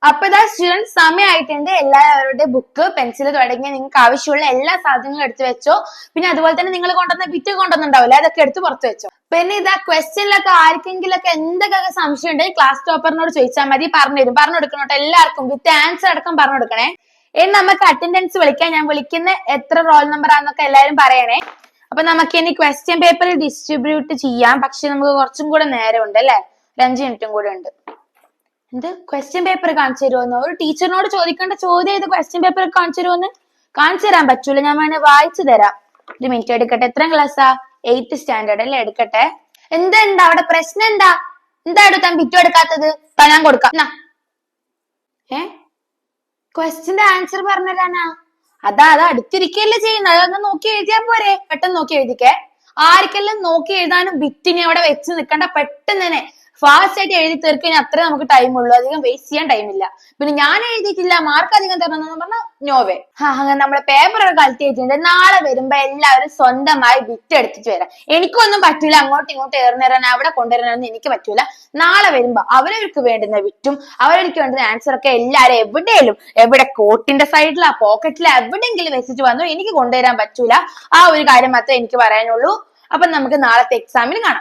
അപ്പൊ ഇതാ സ്റ്റുഡൻസ് സമയമായിട്ടുണ്ട്. എല്ലാവരുടെ ബുക്ക് പെൻസിൽ തുടങ്ങിയ നിങ്ങൾക്ക് ആവശ്യമുള്ള എല്ലാ സാധനങ്ങളും എടുത്തു വെച്ചോ. പിന്നെ അതുപോലെ തന്നെ നിങ്ങൾ കൊണ്ടുവന്ന ബിറ്റ് കൊണ്ടുവന്നുണ്ടാവില്ല, അതൊക്കെ എടുത്ത് പുറത്ത് വെച്ചോ. പിന്നെ ഇതാ ക്വസ്റ്റ്യനിലൊക്കെ ആർക്കെങ്കിലൊക്കെ എന്തൊക്കെ സംശയം ഉണ്ടെങ്കിൽ ക്ലാസ് ടോപ്പറിനോട് ചോദിച്ചാൽ മതി, പറഞ്ഞു കൊടുക്കണോട്ടെ എല്ലാവർക്കും വിത്ത് ആൻസർ അടക്കം പറഞ്ഞു കൊടുക്കണേ. ഇനി നമുക്ക് അറ്റൻഡൻസ് വിളിക്കാം. ഞാൻ വിളിക്കുന്ന എത്ര റോൾ നമ്പർ ആണെന്നൊക്കെ എല്ലാവരും പറയണേ. അപ്പൊ നമുക്ക് ഇനി ക്വസ്റ്റ്യൻ പേപ്പർ ഡിസ്ട്രിബ്യൂട്ട് ചെയ്യാം. പക്ഷെ നമുക്ക് കുറച്ചും കൂടെ നേരമുണ്ട് അല്ലെ, ഒരു 5 മിനിറ്റും കൂടെ ഉണ്ട്. എന്ത് ക്വസ്റ്റ്യൻ പേപ്പർ കാണിച്ചു തരുമോന്ന്? ഒരു ടീച്ചറിനോട് ചോദിക്കേണ്ട ചോദ്യം ഇത്. ക്വസ്റ്റ്യൻ പേപ്പർ കാണിച്ചു തരുമോന്ന്? കാണിച്ചു തരാൻ പറ്റൂല, ഞാൻ വേണേ വായിച്ചു തരാം. ഒരു മിനിറ്റ് എടുക്കട്ടെ. എത്രാം ക്ലാസ്സാ? 8th സ്റ്റാൻഡേർഡ് അല്ലേ? എടുക്കട്ടെ. എന്താ അവിടെ പ്രശ്നം? എന്താ എടുക്കാൻ ബിറ്റു എടുക്കാത്തത്? ഞാൻ കൊടുക്കാം. ക്വസ്റ്റ്യന്റെ ആൻസർ പറഞ്ഞുതരാനാ? അത് അടുത്തിരിക്കല്ലേ ചെയ്യുന്നത്, അതൊന്ന് നോക്കി എഴുതിയാ പോരെ? പെട്ടെന്ന് നോക്കി എഴുതിക്കേ. ആർക്കെല്ലാം നോക്കി എഴുതാനും ബിറ്റിനെ അവിടെ വെച്ച് നിൽക്കണ്ട, പെട്ടെന്ന് തന്നെ ഫാസ്റ്റ് ആയിട്ട് എഴുതി തീർക്കാൻ അത്രേ നമുക്ക് ടൈം ഉള്ളൂ, അധികം വേസ്റ്റ് ചെയ്യാൻ ടൈമില്ല. പിന്നെ ഞാൻ എഴുതിയിട്ടില്ല, മാർക്ക് അധികം തരണമെന്ന് പറഞ്ഞാൽ നോവേ. അങ്ങനെ നമ്മളെ പേപ്പറൊക്കെ കളക്ട് ചെയ്തിട്ടുണ്ട്. നാളെ വരുമ്പോ എല്ലാവരും സ്വന്തമായി ബിറ്റ് എടുത്തിട്ട് വരാം. എനിക്കൊന്നും പറ്റൂല അങ്ങോട്ടും ഇങ്ങോട്ടും ഏറുന്നേരാൻ, അവിടെ കൊണ്ടുവരാനൊന്നും എനിക്ക് പറ്റൂല. നാളെ വരുമ്പോ അവരവർക്ക് വേണ്ടുന്ന ബിറ്റും അവരവർക്ക് വേണ്ടുന്ന ആൻസർ ഒക്കെ എല്ലാരും എവിടെ കോട്ടിന്റെ സൈഡിലാ പോക്കറ്റിലാ എവിടെയെങ്കിലും വെച്ചിട്ട് വന്നു, എനിക്ക് കൊണ്ടുവരാൻ പറ്റൂല. ആ ഒരു കാര്യം മാത്രമേ എനിക്ക് പറയാനുള്ളൂ. അപ്പൊ നമുക്ക് നാളത്തെ എക്സാമിന് കാണാം.